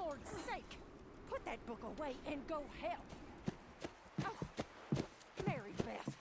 Lord's sake! Put that book away and go help. Oh, Mary Beth.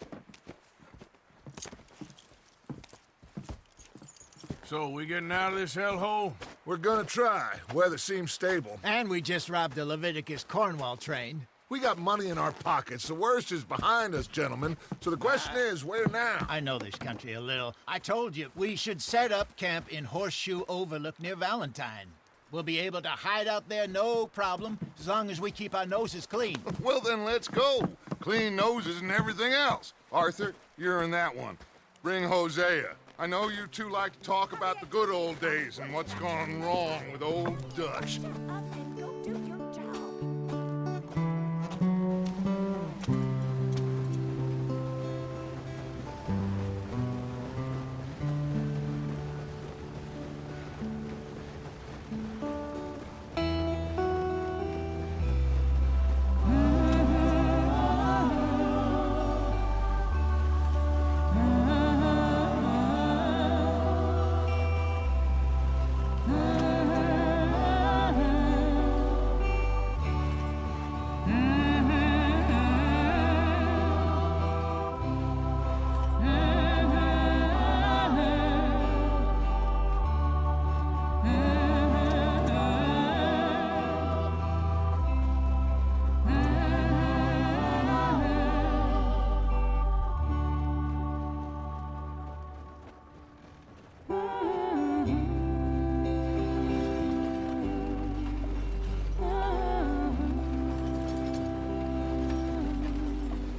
So, we getting out of this hellhole? We're gonna try. Weather seems stable. And we just robbed the Leviticus Cornwall train. We got money in our pockets. The worst is behind us, gentlemen. So the question is, where now? I know this country a little. I told you, we should set up camp in Horseshoe Overlook near Valentine. We'll be able to hide out there, no problem, as long as we keep our noses clean. Well, then let's go. Clean noses and everything else. Arthur, you're in that one. Bring Hosea. I know you two like to talk about the good old days and what's gone wrong with old Dutch. Shut up and go do your job.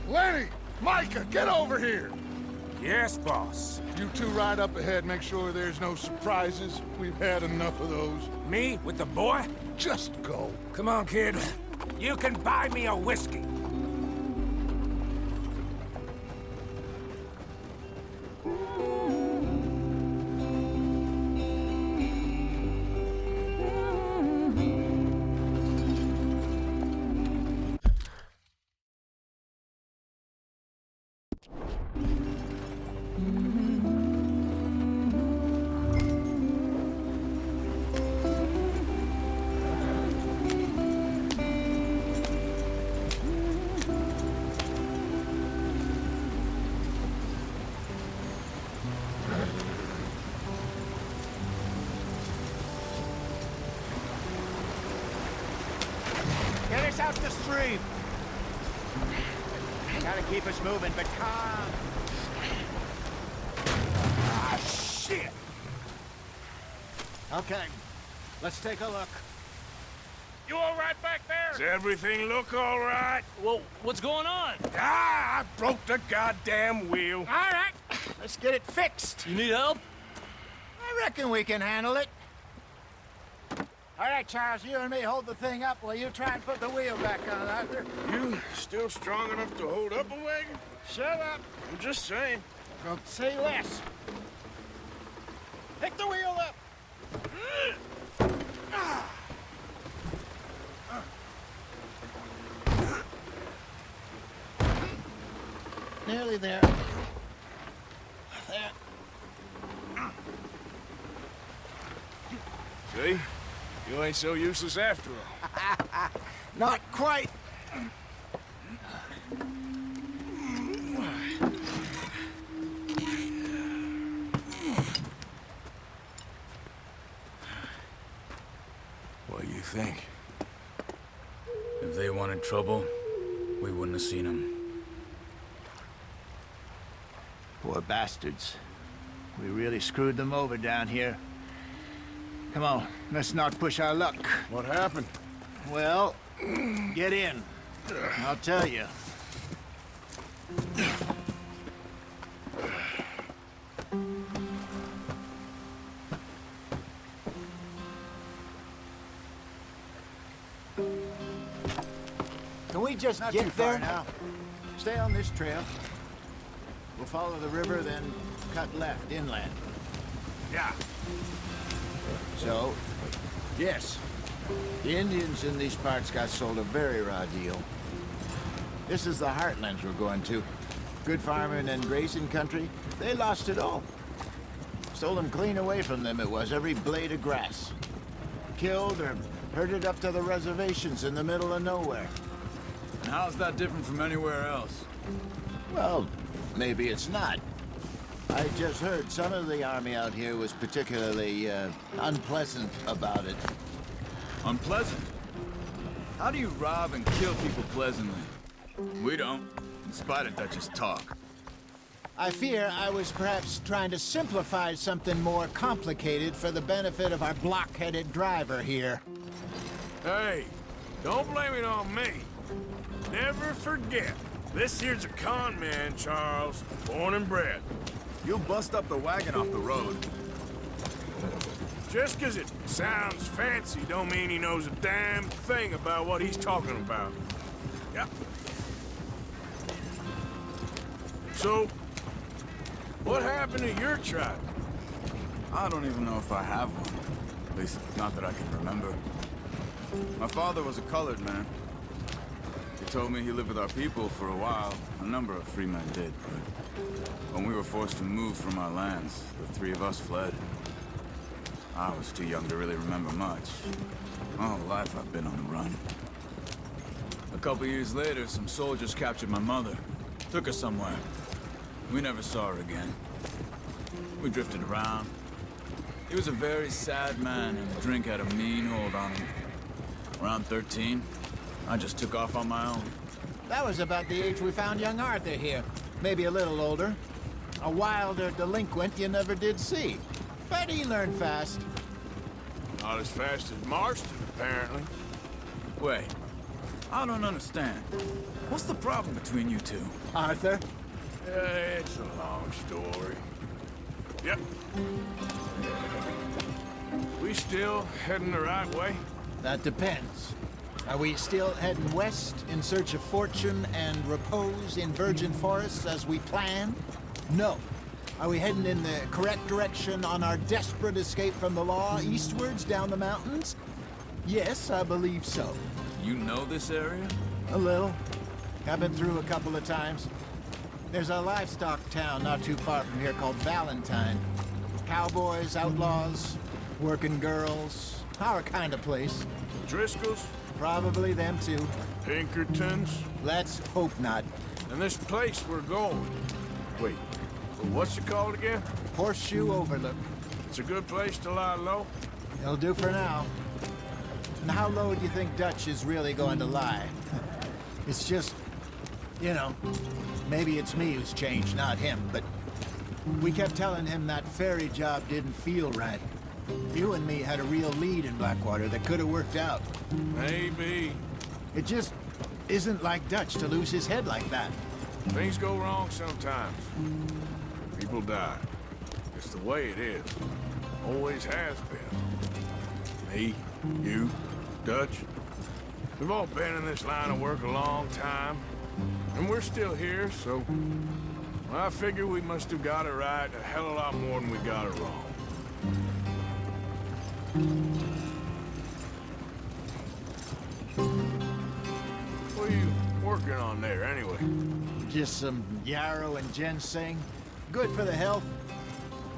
Lenny! Micah, get over here! Yes, boss. You two ride up ahead, make sure there's no surprises. We've had enough of those. Me with the boy? Just go. Come on, kid. You can buy me a whiskey. Get us out the stream. Gotta keep us moving, but calm. Ah, shit! Okay, let's take a look. You all right back there? Does everything look all right? Well, what's going on? Ah, I broke the goddamn wheel. All right, let's get it fixed. You need help? I reckon we can handle it. All right, Charles, you and me hold the thing up while you try and put the wheel back on, Arthur. You still strong enough to hold up a wagon? Shut up. I'm just saying. Don't say less. Pick the wheel up. Nearly there. There. See? You ain't so useless after all. Not quite. What do you think? If they wanted trouble, we wouldn't have seen them. Poor bastards. We really screwed them over down here. Come on, let's not push our luck. What happened? Well, get in. I'll tell you. Can we just Not get too far there? now. Stay on this trail. We'll follow the river, then cut left inland. Yeah. So, yes, the Indians in these parts got sold a very raw deal. This is the heartlands we're going to. Good farming and grazing country. They lost it all. Stolen clean away from them it was, every blade of grass. Killed or Herded up to the reservations in the middle of nowhere. And how's that different from anywhere else? Well, maybe it's not. I just heard some of the army out here was particularly unpleasant about it. Unpleasant? How do you rob and kill people pleasantly? We don't, in spite of Dutch's talk. I fear I was perhaps trying to simplify something more complicated for the benefit of our block-headed driver here. Hey, don't blame it on me. Never forget, this here's a con man, Charles, born and bred. You'll bust up the wagon off the road. Just 'cause it sounds fancy don't mean he knows a damn thing about what he's talking about. Yep. So, what happened to your tribe? I don't even know if I have one. At least, not that I can remember. My father was a colored man. He told me he lived with our people for a while. A number of free men did, but when we were forced to move from our lands, the three of us fled. I was too young to really remember much. My whole life I've been on the run. A couple years later, some soldiers captured my mother. Took her somewhere. We never saw her again. We drifted around. He was a very sad man, and drink had a mean hold on him. Around 13, I just took off on my own. That was about the age we found young Arthur here. Maybe a little older. A wilder delinquent you never did see. But he learned fast. Not as fast as Marston, apparently. Wait, I don't understand. What's the problem between you two? Arthur? It's a long story. Yep. We still heading the right way? That depends. Are we still heading west in search of fortune and repose in virgin forests as we planned? No. Are we heading in the correct direction on our desperate escape from the law eastwards down the mountains? Yes, I believe so. You know this area? A little. I've been through a couple of times. There's a livestock town not too far from here called Valentine. Cowboys, outlaws, working girls, our kind of place. Driscoll's? Probably them too. Pinkertons? Let's hope not. And this place we're going. Wait, what's it called again? Horseshoe Overlook. It's a good place to lie low? It'll do for now. And how low do you think Dutch is really going to lie? It's just, you know, maybe it's me who's changed, not him, but we kept telling him that ferry job didn't feel right. You and me had a real lead in Blackwater that could have worked out. Maybe. It just isn't like Dutch to lose his head like that. Things go wrong sometimes. People die. It's the way it is. Always has been. Me, you, Dutch. We've all been in this line of work a long time. And we're still here, so... well, I figure we must have got it right a hell of a lot more than we got it wrong. What are you working on there, anyway? Just some yarrow and ginseng. Good for the health.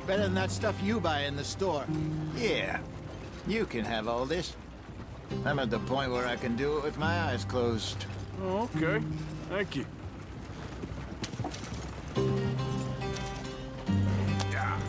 Better than that stuff you buy in the store. Yeah, you can have all this. I'm at the point where I can do it with my eyes closed. Oh, okay. Thank you. Yeah.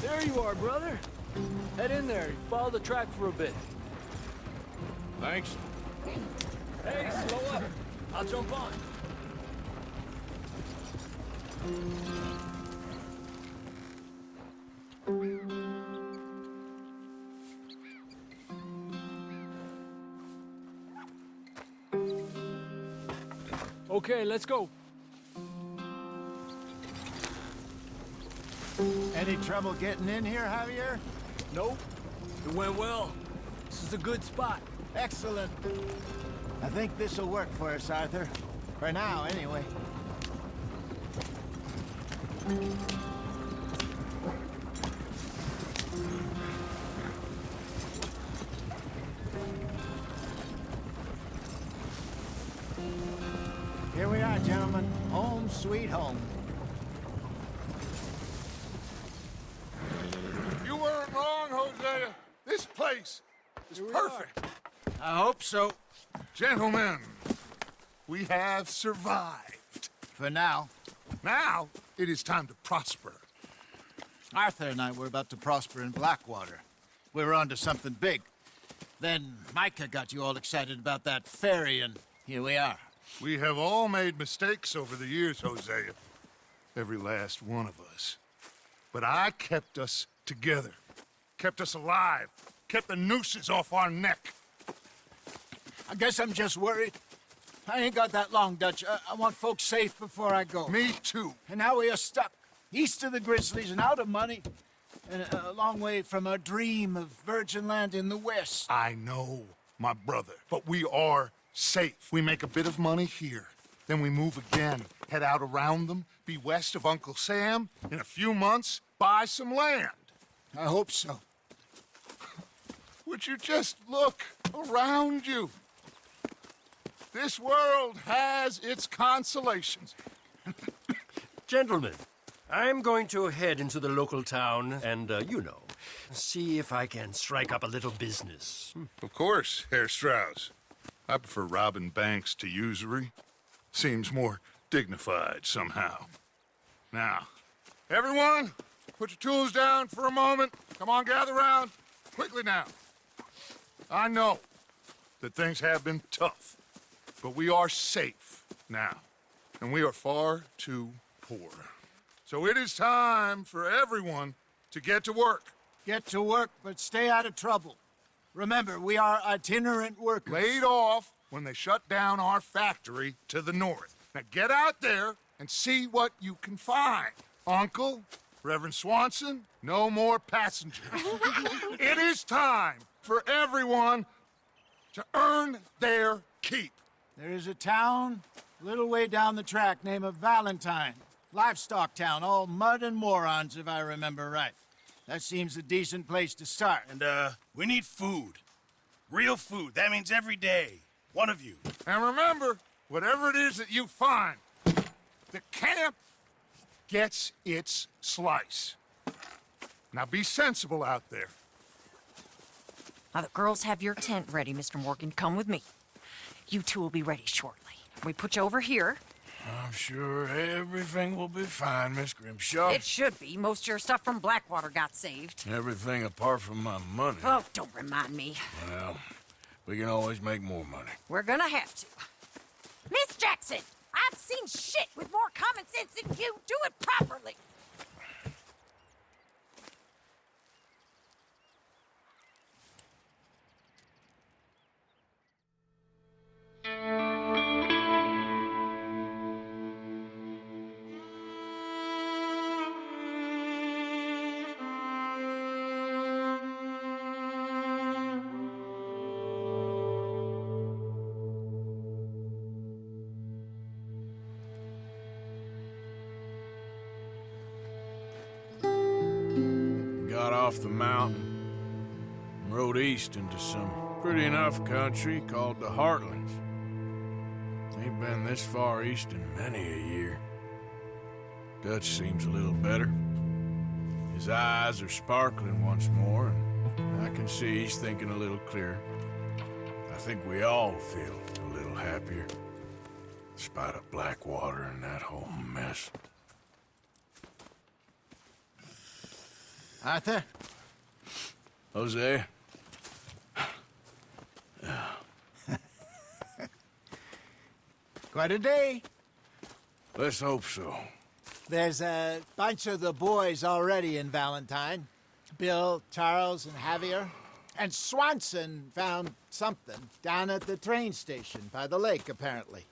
There you are, brother. Head in there. Follow the track for a bit. Thanks. Hey, slow up. I'll jump on. Okay, let's go. Any trouble getting in here, Javier? Nope. It went well. This is a good spot. Excellent. I think this'll work for us, Arthur. For now, anyway. Here we are, gentlemen. Home sweet home. You weren't wrong, Hosea. This place is perfect. I hope so. Gentlemen, we have survived. For now. Now, it is time to prosper. Arthur and I were about to prosper in Blackwater. We were onto something big. Then Micah got you all excited about that ferry, and here we are. We have all made mistakes over the years, Hosea. Every last one of us. But I kept us together. Kept us alive. Kept the nooses off our neck. I guess I'm just worried. I ain't got that long, Dutch. I want folks safe before I go. Me too. And now we are stuck, east of the Grizzlies and out of money, and a long way from our dream of virgin land in the west. I know, my brother, but we are safe. We make a bit of money here, then we move again, head out around them, be west of Uncle Sam, in a few months, buy some land. I hope so. Would you just look around you? This world has its consolations. Gentlemen, I'm going to head into the local town and, see if I can strike up a little business. Of course, Herr Strauss. I prefer robbing banks to usury. Seems more dignified somehow. Now, everyone, put your tools down for a moment. Come on, gather round. Quickly now. I know that things have been tough, but we are safe now, and we are far too poor. So it is time for everyone to get to work. Get to work, but stay out of trouble. Remember, we are itinerant workers. Laid off when they shut down our factory to the north. Now get out there and see what you can find. Uncle, Reverend Swanson, no more passengers. It is time for everyone to earn their keep. There is a town a little way down the track named Valentine. Livestock town, all mud and morons, if I remember right. That seems a decent place to start. And, we need food. Real food. That means every day. One of you. And remember, whatever it is that you find, the camp gets its slice. Now be sensible out there. Now, the girls have your tent ready, Mr. Morgan. Come with me. You two will be ready shortly. We put you over here. I'm sure everything will be fine, Miss Grimshaw. It should be. Most of your stuff from Blackwater got saved. Everything apart from my money. Oh, don't remind me. Well, we can always make more money. We're gonna have to. Miss Jackson, I've seen shit with more common sense than you. Do it properly. Got off the mountain and rode east into some pretty enough country called the Heartlands. Ain't been this far east in many a year. Dutch seems a little better. His eyes are sparkling once more, and I can see he's thinking a little clearer. I think we all feel a little happier, despite of Blackwater and that whole mess. Arthur? Jose? Quite a day. Let's hope so. There's a bunch of the boys already in Valentine. Bill, Charles, and Javier. And Swanson found something down at the train station by the lake, apparently.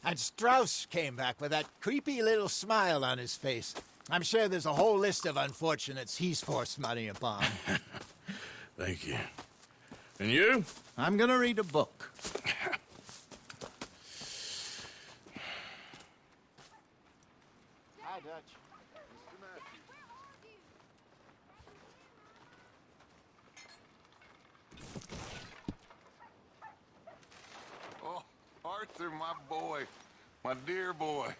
And Strauss came back with that creepy little smile on his face. I'm sure there's a whole list of unfortunates he's forced money upon. Thank you. And you? I'm gonna read a book. Hi, Dutch. Mr. Matthews. Oh, Arthur, my boy. My dear boy.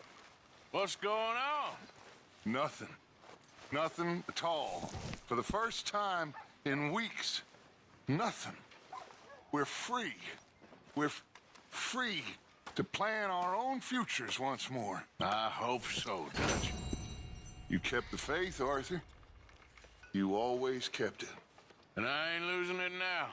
What's going on? Nothing. Nothing at all. For the first time in weeks. Nothing. We're free. We're free to plan our own futures once more. I hope so, Dutch. You kept the faith, Arthur. You always kept it. And I ain't losing it now.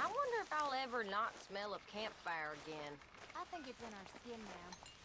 I wonder if I'll ever not smell of campfire again. I think it's in our skin now.